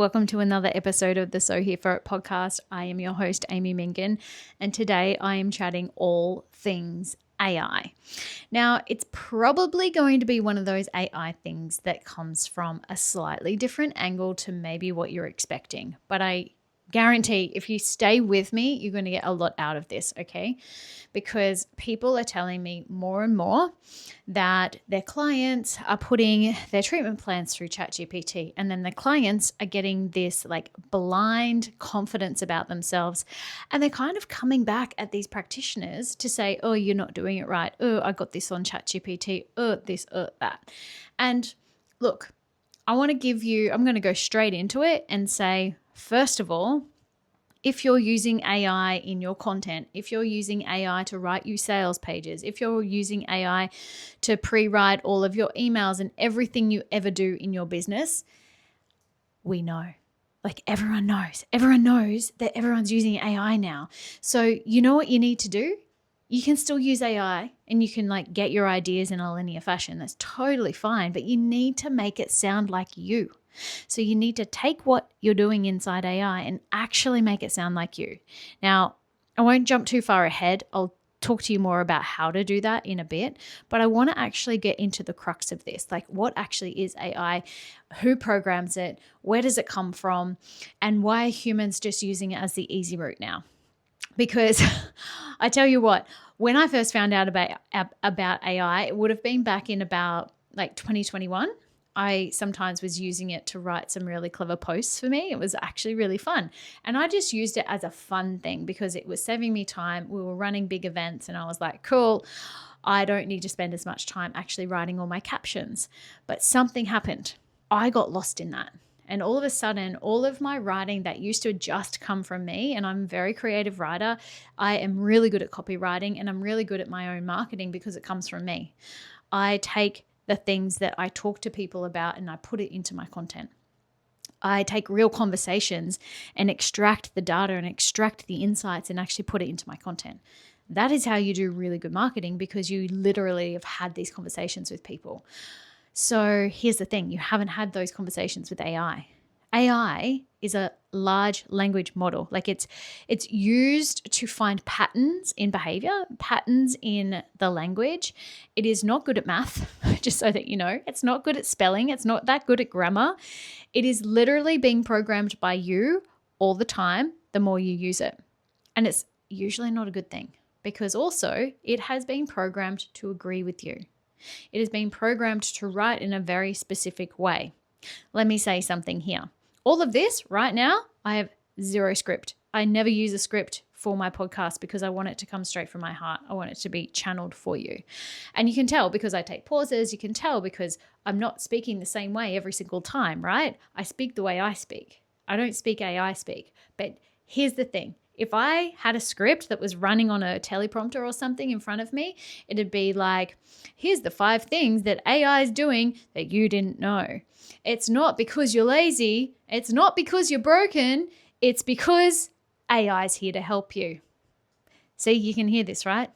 Welcome to another episode of the So Here For It podcast. I am your host, Amy Mingan, and today I am chatting all things AI. Now, it's probably going to be one of those AI things that comes from a slightly different angle to maybe what you're expecting, but I guarantee if you stay with me, you're going to get a lot out of this, okay? Because people are telling me more and more that their clients are putting their treatment plans through ChatGPT, and then the clients are getting this like blind confidence about themselves, and they're kind of coming back at these practitioners to say, oh, you're not doing it right. Oh, I got this on ChatGPT. Oh, this, that. And look, I'm going to go straight into it and say, first of all, if you're using AI in your content, if you're using AI to write you sales pages, if you're using AI to pre-write all of your emails and everything you ever do in your business, we know. Like everyone knows. Everyone knows that everyone's using AI now. So you know what you need to do? You can still use AI and you can like get your ideas in a linear fashion. That's totally fine, but you need to make it sound like you. So you need to take what you're doing inside AI and actually make it sound like you. Now, I won't jump too far ahead. I'll talk to you more about how to do that in a bit, but I want to actually get into the crux of this. Like, what actually is AI? Who programs it? Where does it come from? And why are humans just using it as the easy route now? Because I tell you what, when I first found out about AI, it would have been back in about like 2021. I sometimes was using it to write some really clever posts for me. It was actually really fun. And I just used it as a fun thing because it was saving me time. We were running big events and I was like, cool, I don't need to spend as much time actually writing all my captions. But something happened. I got lost in that. And all of a sudden, all of my writing that used to just come from me, and I'm a very creative writer, I am really good at copywriting and I'm really good at my own marketing because it comes from me. I take the things that I talk to people about and I put it into my content. I take real conversations and extract the data and extract the insights and actually put it into my content. That is how you do really good marketing because you literally have had these conversations with people. So here's the thing, you haven't had those conversations with AI. AI is a large language model. Like it's used to find patterns in behavior, patterns in the language. It is not good at math, just so that you know. It's not good at spelling. It's not that good at grammar. It is literally being programmed by you all the time, the more you use it. And it's usually not a good thing because also it has been programmed to agree with you. It has been programmed to write in a very specific way. Let me say something here. All of this right now, I have zero script. I never use a script for my podcast because I want it to come straight from my heart. I want it to be channeled for you. And you can tell because I take pauses. You can tell because I'm not speaking the same way every single time, right? I speak the way I speak. I don't speak AI speak. But here's the thing. If I had a script that was running on a teleprompter or something in front of me, it'd be like, here's the 5 things that AI is doing that you didn't know. It's not because you're lazy. It's not because you're broken. It's because AI is here to help you. See, you can hear this, right?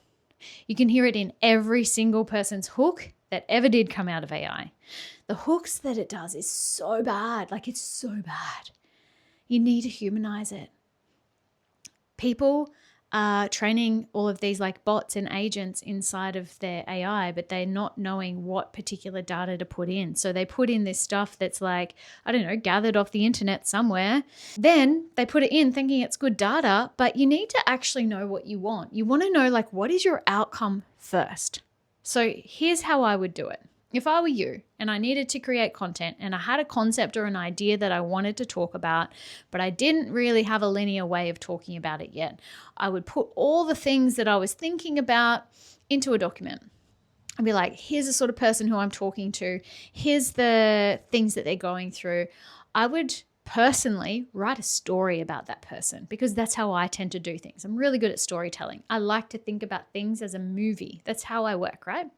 You can hear it in every single person's hook that ever did come out of AI. The hooks that it does is so bad. Like it's so bad. You need to humanize it. People are training all of these like bots and agents inside of their AI, but they're not knowing what particular data to put in. So they put in this stuff that's like, I don't know, gathered off the internet somewhere. Then they put it in thinking it's good data, but you need to actually know what you want. You want to know like, what is your outcome first? So here's how I would do it. If I were you and I needed to create content and I had a concept or an idea that I wanted to talk about, but I didn't really have a linear way of talking about it yet, I would put all the things that I was thinking about into a document. I'd be like, here's the sort of person who I'm talking to. Here's the things that they're going through. I would personally write a story about that person because that's how I tend to do things. I'm really good at storytelling. I like to think about things as a movie. That's how I work, right?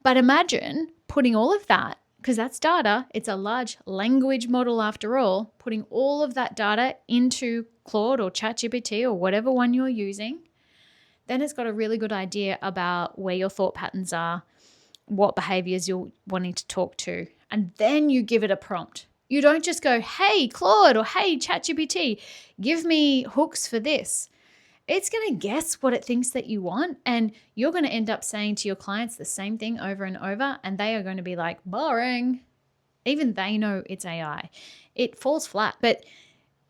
But imagine putting all of that, because that's data, it's a large language model after all, putting all of that data into Claude or ChatGPT or whatever one you're using, then it's got a really good idea about where your thought patterns are, what behaviors you're wanting to talk to, and then you give it a prompt. You don't just go, hey, Claude, or hey, ChatGPT, give me hooks for this. It's going to guess what it thinks that you want, and you're going to end up saying to your clients the same thing over and over, and they are going to be like, boring. Even they know it's AI. It falls flat, but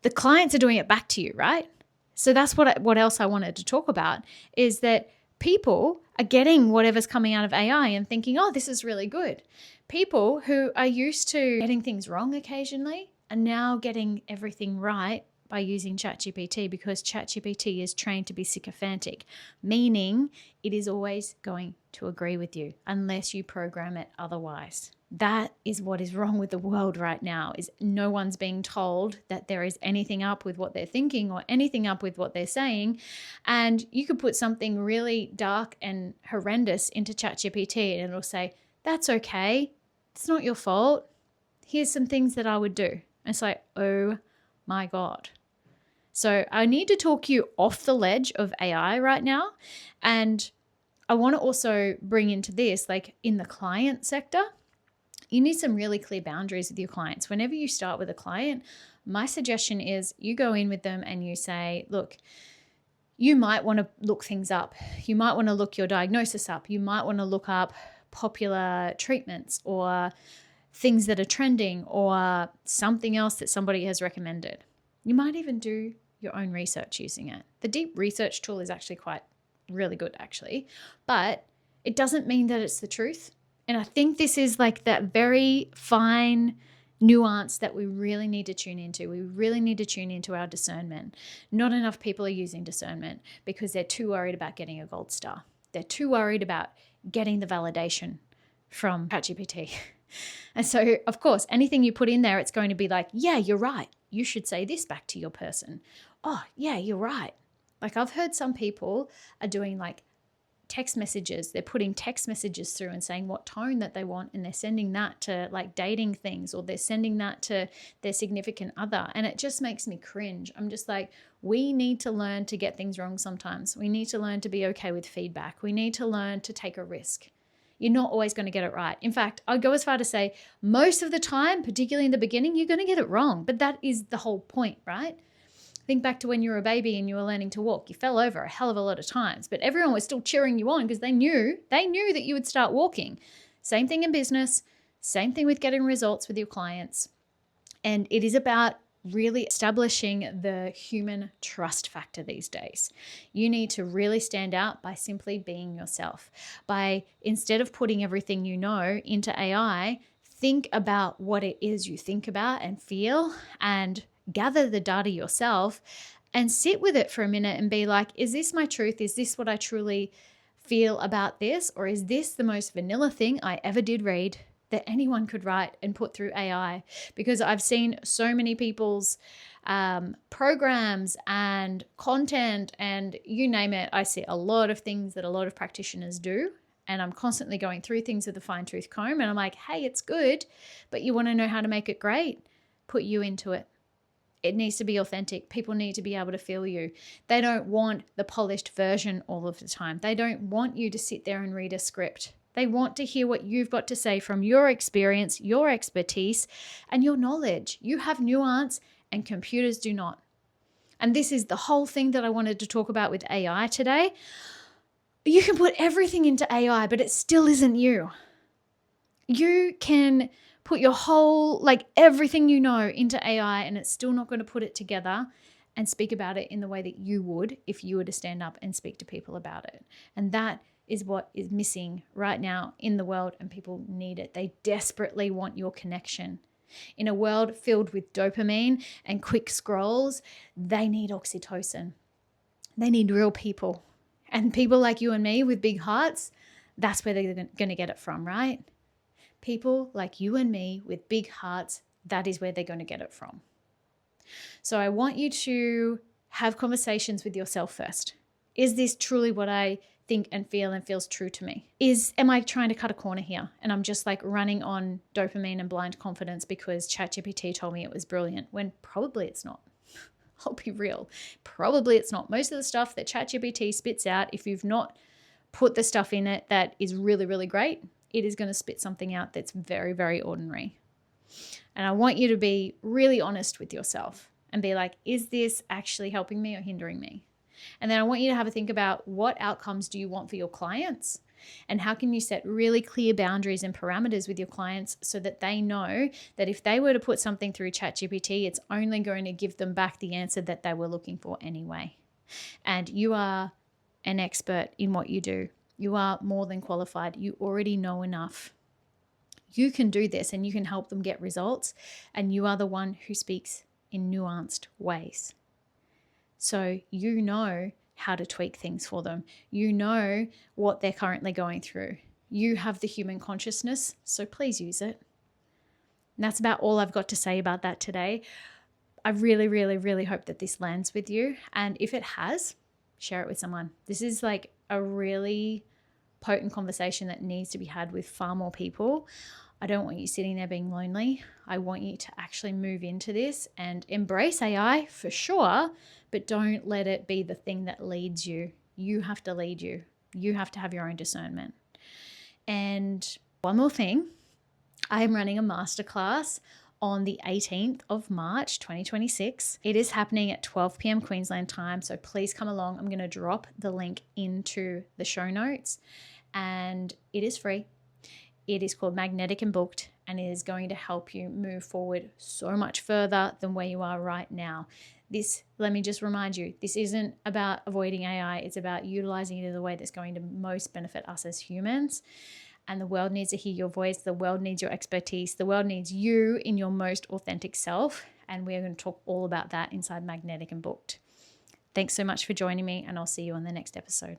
the clients are doing it back to you, right? So that's what else I wanted to talk about, is that people are getting whatever's coming out of AI and thinking, oh, this is really good. People who are used to getting things wrong occasionally are now getting everything right by using ChatGPT, because ChatGPT is trained to be sycophantic, meaning it is always going to agree with you unless you program it otherwise. That is what is wrong with the world right now, is no one's being told that there is anything up with what they're thinking or anything up with what they're saying. And you could put something really dark and horrendous into ChatGPT and it'll say, that's okay. It's not your fault. Here's some things that I would do. And it's like, oh my God. So I need to talk you off the ledge of AI right now. And I want to also bring into this, like in the client sector, you need some really clear boundaries with your clients. Whenever you start with a client, my suggestion is you go in with them and you say, look, you might want to look things up. You might want to look your diagnosis up. You might want to look up popular treatments or things that are trending or something else that somebody has recommended. You might even do your own research using it. The deep research tool is actually quite really good, actually, but it doesn't mean that it's the truth. And I think this is like that very fine nuance that we really need to tune into. We really need to tune into our discernment. Not enough people are using discernment because they're too worried about getting a gold star. They're too worried about getting the validation from ChatGPT. And so, of course, anything you put in there, it's going to be like, yeah, you're right. You should say this back to your person. Oh, yeah, you're right. Like I've heard some people are doing like text messages. They're putting text messages through and saying what tone that they want, and they're sending that to like dating things, or they're sending that to their significant other. And it just makes me cringe. I'm just like, we need to learn to get things wrong sometimes. We need to learn to be okay with feedback. We need to learn to take a risk. You're not always going to get it right. In fact, I'd go as far to say most of the time, particularly in the beginning, you're going to get it wrong. But that is the whole point, right? Think back to when you were a baby and you were learning to walk. You fell over a hell of a lot of times, but everyone was still cheering you on because they knew that you would start walking. Same thing in business, same thing with getting results with your clients. And it is about really establishing the human trust factor these days. You need to really stand out by simply being yourself. By, instead of putting everything you know into AI, think about what it is you think about and feel, and gather the data yourself and sit with it for a minute and be like, is this my truth? Is this what I truly feel about this? Or is this the most vanilla thing I ever did read that anyone could write and put through AI? Because I've seen so many people's programs and content and you name it. I see a lot of things that a lot of practitioners do. And I'm constantly going through things with a fine tooth comb. And I'm like, hey, it's good, but you want to know how to make it great? Put you into it. It needs to be authentic. People need to be able to feel you. They don't want the polished version all of the time. They don't want you to sit there and read a script. They want to hear what you've got to say from your experience, your expertise, and your knowledge. You have nuance and computers do not. And this is the whole thing that I wanted to talk about with AI today. You can put everything into AI, but it still isn't you. You can put your whole, like everything you know into AI and it's still not going to put it together and speak about it in the way that you would if you were to stand up and speak to people about it. And that is what is missing right now in the world, and people need it. They desperately want your connection. In a world filled with dopamine and quick scrolls, they need oxytocin. They need real people. And people like you and me with big hearts, that's where they're going to get it from, right? People like you and me with big hearts, that is where they're going to get it from. So I want you to have conversations with yourself first. Is this truly what I think and feel and feels true to me? Am I trying to cut a corner here and I'm just like running on dopamine and blind confidence because ChatGPT told me it was brilliant, when probably it's not? I'll be real. Probably it's not. Most of the stuff that ChatGPT spits out, if you've not put the stuff in it that is really, really great, it is going to spit something out that's very, very ordinary. And I want you to be really honest with yourself and be like, is this actually helping me or hindering me? And then I want you to have a think about what outcomes do you want for your clients, and how can you set really clear boundaries and parameters with your clients so that they know that if they were to put something through ChatGPT, it's only going to give them back the answer that they were looking for anyway. And you are an expert in what you do. You are more than qualified. You already know enough. You can do this and you can help them get results. And you are the one who speaks in nuanced ways. So you know how to tweak things for them. You know what they're currently going through. You have the human consciousness, so please use it. And that's about all I've got to say about that today. I really, really, really hope that this lands with you. And if it has, share it with someone. This is like a really potent conversation that needs to be had with far more people. I don't want you sitting there being lonely. I want you to actually move into this and embrace AI for sure, but don't let it be the thing that leads you. You have to lead you. You have to have your own discernment. And one more thing, I'm running a masterclass on the 18th of March, 2026. It is happening at 12 p.m. Queensland time, so please come along. I'm going to drop the link into the show notes, and it is free. It is called Magnetic and Booked, and it is going to help you move forward so much further than where you are right now. This, let me just remind you, this isn't about avoiding AI. It's about utilizing it in a way that's going to most benefit us as humans. And the world needs to hear your voice. The world needs your expertise. The world needs you in your most authentic self. And we're going to talk all about that inside Magnetic and Booked. Thanks so much for joining me, and I'll see you on the next episode.